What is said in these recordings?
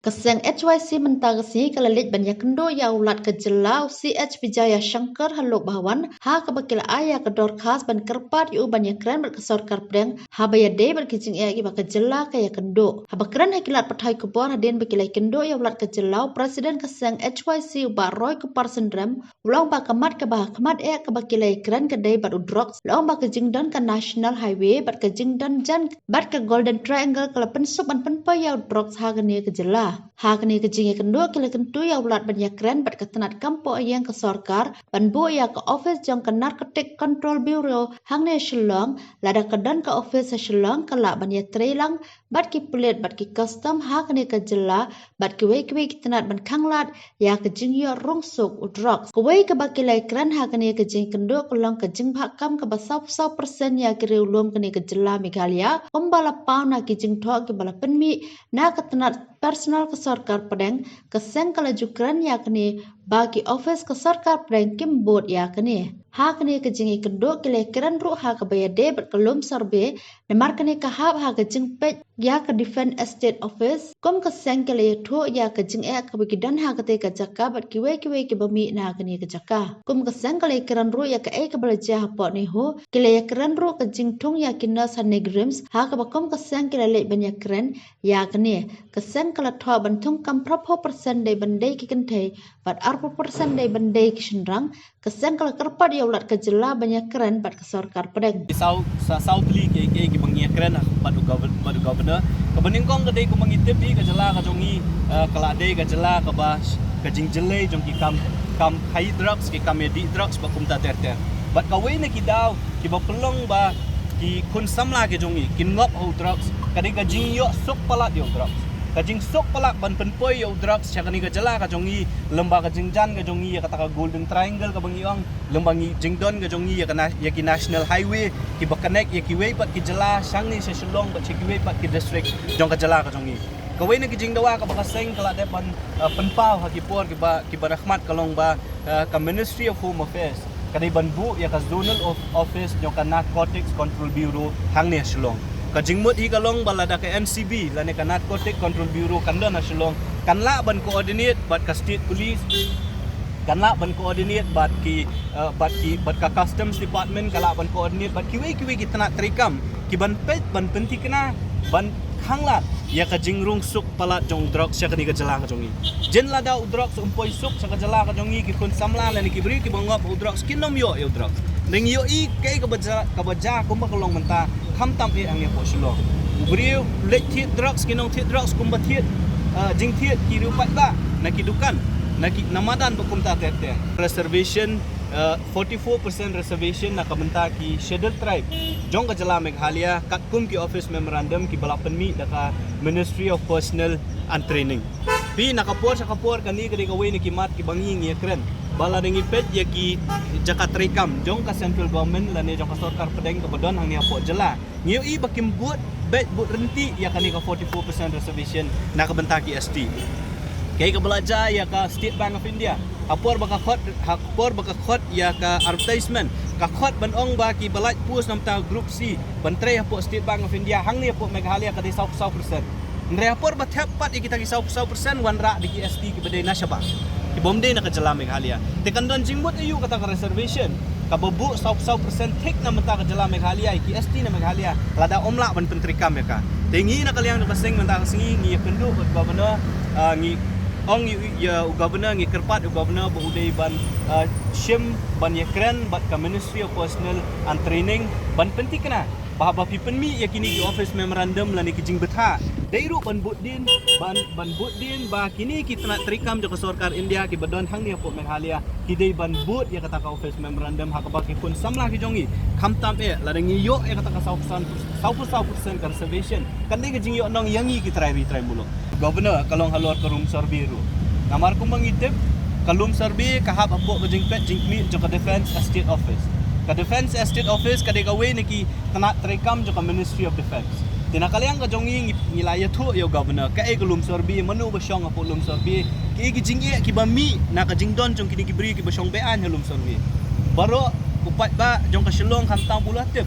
Keseng HYC mentagasi kelelit banyak kendo ya ulat kejelau CH Vijaya Shankar haluk bahawan ha kebakil ayah kedor khas ban kerpat yu banyak keren berkesor karpdeng ha bayade berkicing ya iba kejela kaya kendo ha bakran hakilat pathai kubor hadin bakilai kendo ya ulat kejelau Presiden Keseng HYC ubak Roy Kupar Sendram ulang bakamat kebahakemat kebakilai keren kedai bat udrok ulang bakejing don ke National Highway bat kejing don jan bat ke Golden Triangle kala pensuk ban penpa ya udrok ha geni kejela Hakni kejingi kendua kila kentu ya ulat banyak keren bat ketenat kampo yang ke sorkar ban bu ya ke office jong ke Narcotic Control Bureau hang ne Shillong lada kedan ke office Shillong kala banyak trelang bat ki pelit bat ki custom hakni ke jela bat ki wei ketenat ban kanglat ya kejing ya rungsuk udrok kuwei ke bakilai keren hakni kejing kendu kulong kejing bakam ke basau-sau persen ya kiri ulum kini ke jela Meghalaya pembala pau na kejing thok ke bala penmi na ketenat personal ke Sarkar Padang keseng kelajukan yakni bagi office ke Sarkar Padang kimbut yakni ha kini kejingi kenduk kile keren ru ha kebayade berkelum sorbe nemar kini kahap ha kejing pej ya ke Defense Estate Office kom keseng kile yaitu ya kejing kebegidan ha kete kejaka bat kiwe ke bumi na kini kejaka kom keseng kile keren ru ya ke kebelajar hapok ni hu kile ya keren ru kejing tung ya kina sanegrims ha kebakom keseng kile lek banyak keren ya kini keseng kala thwa bantung kam propo persen day bandai ki kentai bat 40% day bandai ki shendrang keseng kala kerpat ya ulat kejela banyak keren bat ke Sarkar Padang Southly ke bangia keren badu governor kebeningkong kedai ku mangitip di kejela ka jongi kelade kejela ka bas kejing jele jong ki kam high drugs ki kam medi drugs ba kum ta ter bat kawai ne ki daw ki ba pelong ba ki kun samla ke jongi kin ngop ho drugs kadai kajing yo sok palat yo drugs kajing sok palak ban penpoi yo drugs chakani ka jela ka jongi lemba ka jingjan ka jongi ya kata ka Golden Triangle ka bangiong lemba ngi jingdon ka jongi ya ki National Highway ki ba connect ya ki way pat ki jela sang ni sa Shillong ba ki way pat ki district jong ka jela ka jongi kawai na ki jingdawa ka ba kaseng kala de ban penpau ha ki por ki ba rahmat kalong ba ka Ministry of Home Affairs kadai ban bu ya ka Zonal Office jong ka Narcotics Control Bureau hang ni Shillong kajingmut hi kalong balada ke NCB lane ka Narcotic Control Bureau kanda na Shillong kanla ban coordinate bat ka state police kanla ban coordinate bat ka customs department kala ban coordinate bat kiwe ki tanat trikam ki ban pet ban penti kena ban khanglat ya ka jingrung suk palat jong drugs ya kani ka jala ka jongi jen lada drugs umpoi suk sa ka jala ka jongi ki kun samla lane ki bri ki bangop drugs kinom yo drugs ning yo I kai ka baja kumba kalong menta kham tam e ang po Shillong ubri lek thi drugs kinong thi drugs kumba thi jing thi ki rupat ba nakidukan namadan bakum ta tete reservation 44% reservation na kamenta ki scheduled tribe jong ka jala Meghalaya kat kum ki office memorandum ki balapan mi daka Ministry of Personnel and Training pi nakapor kani kadi kawai ni kimat ki banging ya keren bala dengi pet ya ki Jakarta Rekam jong ka central government lane jong ka Sarkar Padang ka badon hang ni apo jela ngiu I bakim buat bet but renti ya kani ka 44% reservation na kabenta ki ST kay ka belajar ya ka State Bank of India hapor baka khot ya ka advertisement ka khot ban ong ba ki balaj pus nam ta group C ban tre hapo State Bank of India hang ni apo Meghalaya ka di 100% ndre hapor ba tepat kita ki 100% wan ra di ki ST ki badai nasaba ki bomde na ka jala Meghalaya tekandon jingbot ayu kata ka reservation ka babu 100% tik na mata ka jala Meghalaya ki ST na Meghalaya lada omla ban pentrikam ya ka tengi na kaliang na kaseng menta singi ngi pendu governor ngi ong ya governor ngi kerpat governor bu udai ban shim ban yakran bat ka Ministry of Personnel and Training ban pentikna bahaba pipen mi yakini ki office memorandum lani ki jing betha dairu ban budin ba kini kita nak terikam joko Sarkar India ki badon hang ni apo Meghalaya ki dei ban bud ya kata ka office memorandum hak ba ki pun samla ki jongi khamtam ladang yo kata ka 100% conservation kan dei ki jing yo nong yangi ki try mulo governor kalong halor ka room sorbiru namar ko mangitip kalum sorbi kahap apo ka jing pet jing mi joko Defense Estate Office ka Defense Estate Office ka dei ka we ni ki tanak terikam joko Ministry of Defense tinakaliang ka jongi ngilaya tu yo governor ka lum sorbi manu basyong apo lum sorbi ki jingi ki bami na ka jingdon jong kini ki bri ki basyong bean lum sorbi baro upat ba jong ka Shillong kantang pula tip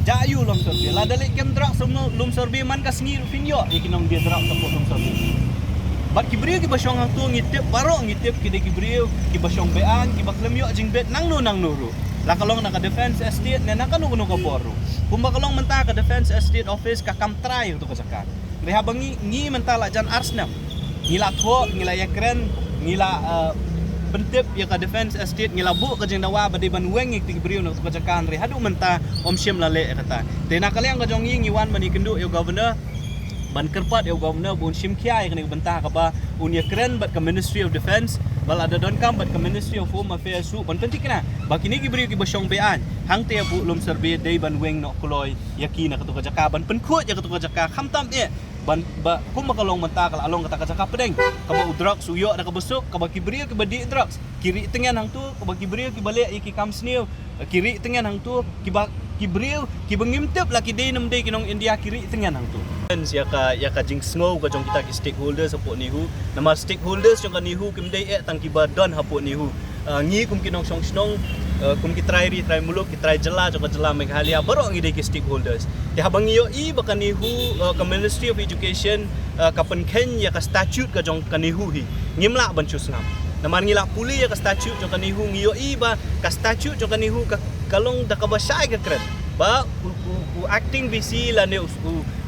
jayu lum sorbi la dalik kem drak semua lum sorbi man ka sngi finyo ikinong dia drak apo lum sorbi bat kibriu ki basyong hang tu ngitip baro ngitip ki de kibriu ki basyong bean ki baklem yo jing bet nang nu ru la kalong na ka defense estate ne na kanu ka boru kumba kalong menta ka defense estate office ka kam try untuk ka zakat reha bangi ngi menta la jan arsnam ngila tho ngila yakren ngila pentip ya ka defense estate ngila bu ka jing dawa bade ban weng ki kibriu nak ka zakan reha du menta om syem la le kata te na kalyang ka jong ngi wan mani kendu yo governor ban kerpat yo governor bun sim kiai kena bentah ka ba unia keren bat ke Ministry of Defence bal ada don kam bat ke Ministry of Home Affairs su ban penting kena baki ni gibri ki basyong bean hang te bu lum serbe dei ban weng nok koloi yakina ka tu ka jaka ban penkhut ya ka tu ka jaka kham tam e ban ba kum makalong menta kala along kata ka jaka pedeng ka ba udrak suyo da ka besuk ka ba gibri ki badi drugs kiri tengen hang tu ka ba gibri ki balik iki kam snew kiri tengen hang tu ki ba kibriu ki bengimtep laki dei nam dei kinong India kiri tengen hang tu ya ka jing snow ka jong kita ki stakeholders hapo nihu nama stakeholders jong ka nihu kim dei tang ki ba don hapo nihu ngi kum kinong song snong kum ki try muluk ki try jela jong ka jela Meghalaya baro ngi dei ki stakeholders ti habang yo I ba ka nihu ka Ministry of Education ka penken ya ka statute ka jong ka nihu hi ngimla ban chusnam naman ngila puli ya ka statute jong ka nihu ngi yo I ba ka statute jong ka nihu ka kalong da ka ba syai ka kren ba acting BC la ne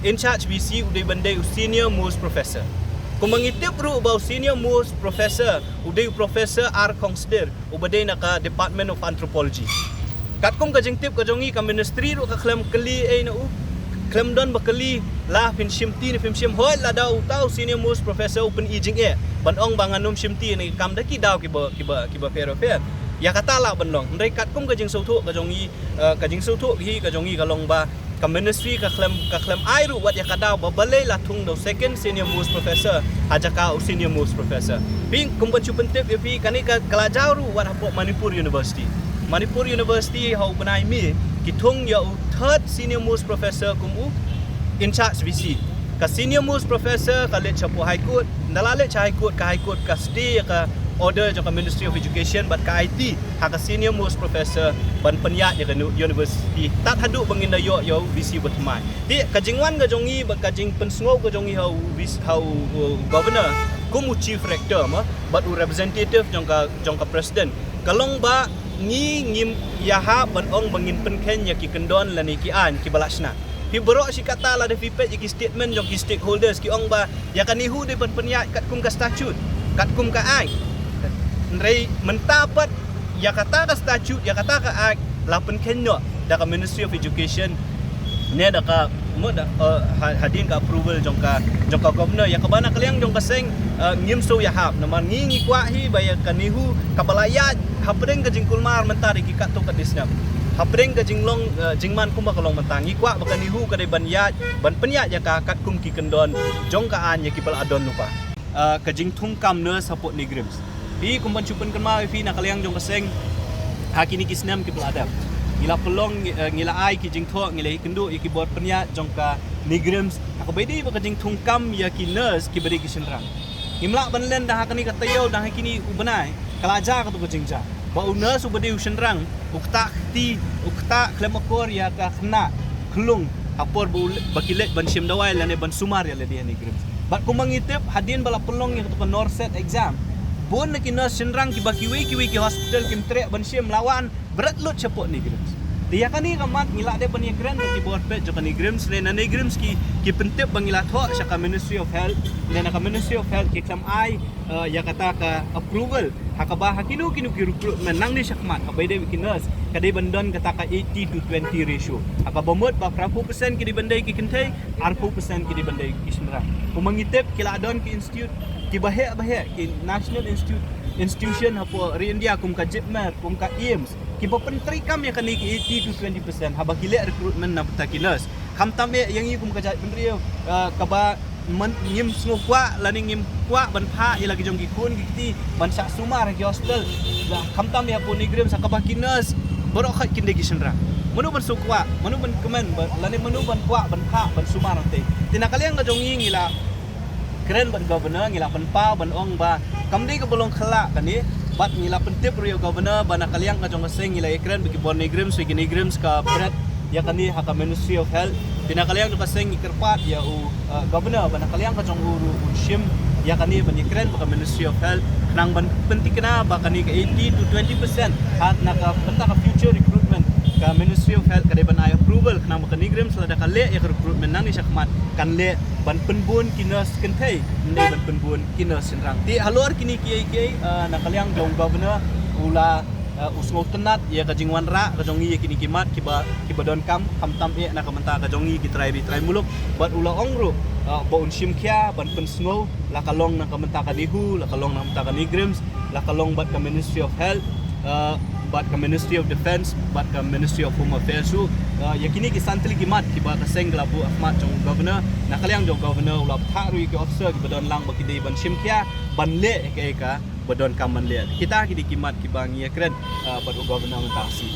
in charge BC udai bandai senior most professor kumangitip ru ba senior most professor udai professor R Kongsdir ubadai naka Department of Anthropology katkum ka jingtip ka jongi ka ministry ru ka klem keli ai na klem don ba keli la fin shimti ni fin shim hoi la dau tau senior most professor open ijing ban ong banganum shimti ni kam da ki dau ki ba fair ya kata la ban long ndai katkum ka jing sautu ka jongi ka jing sautu hi ka jongi ka long ba ka ministry ka klem ai ru wat ya kadau ba balai la thung do second senior most professor hajaka senior most professor ping kumpan chu pentip ya pi kani ka kalajau ru wat hapo Manipur University hau banai mi ki thung ya third senior most professor kumu in charge VC ka senior most professor ka le chapo high court ndalale cha high court ka stay ka order jong ka Ministry of Education bat ka IT ha ka senior most professor ban penyat ya ka university tat hadu banginda yo VC berteman di ka jingwan ka jongi ba ka jing pensngau ka jongi hau governor kumu chief rector ma bat representative jong ka president kalong ba ngim yaha ban ong bangin penken ya ki kendon lani ki an ki balashna pi bro si kata la de fipet ki statement jong ki stakeholders ki ong ba ya kan nihu de ban penyat kat kum ka statute kat kum ka ai Nrei mentapat ya kata ka statute ya kata ka act lapen kenyo da ka Ministry of Education ne da ka mo da hadin ka approval jong ka governor ya ka bana kaliang jong ka seng ngim so ya hap naman ngi kwa hi ba ya kanihu kabalaya hapreng ka jingkulmar mentari ki kat to ka disnam hapreng ka jinglong jingman kumba kalong mentangi kwa ba kanihu ka de ban penyat ya ka kat kum ki kendon jong ka an ya ki bal adon lupa ka jingtung kam ne support ni grims Hi kumpan chupan kenma fi na kaliang jong kaseng hakini kisnam ki peladap ngila pelong ngila ai ki jing tho ngila ikendu iki bot penya jong ka nigrims akabedi ba ka jing thungkam ya ki nurse ki beri ki sinrang ngimla banlen dah hakini ka tayo dah hakini ubanai kalaja ka tu ka jingja ba nurse ubedi usinrang ukta klemakor ya ka khna klung apor bakilet ban shim dawai lane ban sumar ya le dia nigrims bat kumangitip hadin bala pelong ya ka norset exam Bon na kina sinrang ki bakiwi ki hospital kim trek ban sim lawan berat lut cepot ni grims. Dia kani kamat ngila de ban yegran ki bot pet jo kani grims ne na grims ki pentip bangila tho sa ka Ministry of Health ne na ka Ministry of Health ki kam ai ya kata ka approval hakaba hakinu ki recruitment nang ni sakmat habai de kinas kadai bandon kata ka 80 to 20 ratio hakaba mod ba 40% ki di bandai ki kentai 40% ki di bandai ki sinrang. Pemangitip kila adon ki institute ki bahek ki national institution hapo India kum ka jipmer kum ka IMS ki pentri kam ya kani ki 80 to 20% haba kile recruitment na patakilas kam tambe yang kum ka jat pentri ka ba ngim sngo kwa lani ngim kwa ban pha ya lagi jong ki kun ki ban sak sumar ki hostel kam tam ya pun nigrim sa ka ba kinas boro khat kin de ki senra manu ban sukwa manu ban kemen lani manu ban kwa ban pha ban sumar te tinakaliang ka jong ngila keren ban governor ngila penpa ban ong ba kamdi ka bolong khala kani bat ngila pentip rio governor bana kaliang ka jong seng ngila keren bagi bon negrims bagi negrims ka berat ya kani haka Ministry of Health tinakaliang ka seng ikerpat ya governor bana kaliang ka jong uru shim ya kani ban kren ba Ministry of Health nang ban penting kena ba kani ka 80 to 20% hat naka benta ka future recruitment ka Ministry of Health kada ban ay approval nang ba kani grem selada ka le ya recruitment nang ni sakmat kan le ban penbun kinas kentai ni ban penbun kinas senrang ti halor kini kiai nakaliang jong governor ula usngau tenat ya ka jingwan ra ka jongi ya kini kimat kiba don kam tam e na ka menta ka jongi ki try muluk bat ula ongru ba unsim kya ban pensngau la kalong na ka menta ka dihu la kalong na menta ka nigrims la kalong bat ka Ministry of Health bat ka Ministry of Defense bat ka Ministry of Home Affairs ya kini ki santli kimat kiba ka sengla bu ahmad jong governor na kaliang jong governor ula tharu ki officer ki badon lang ba ki dei ban sim kya ban le ka badon kaman le kita ki dikimat ki bangi kren bad governor mentasi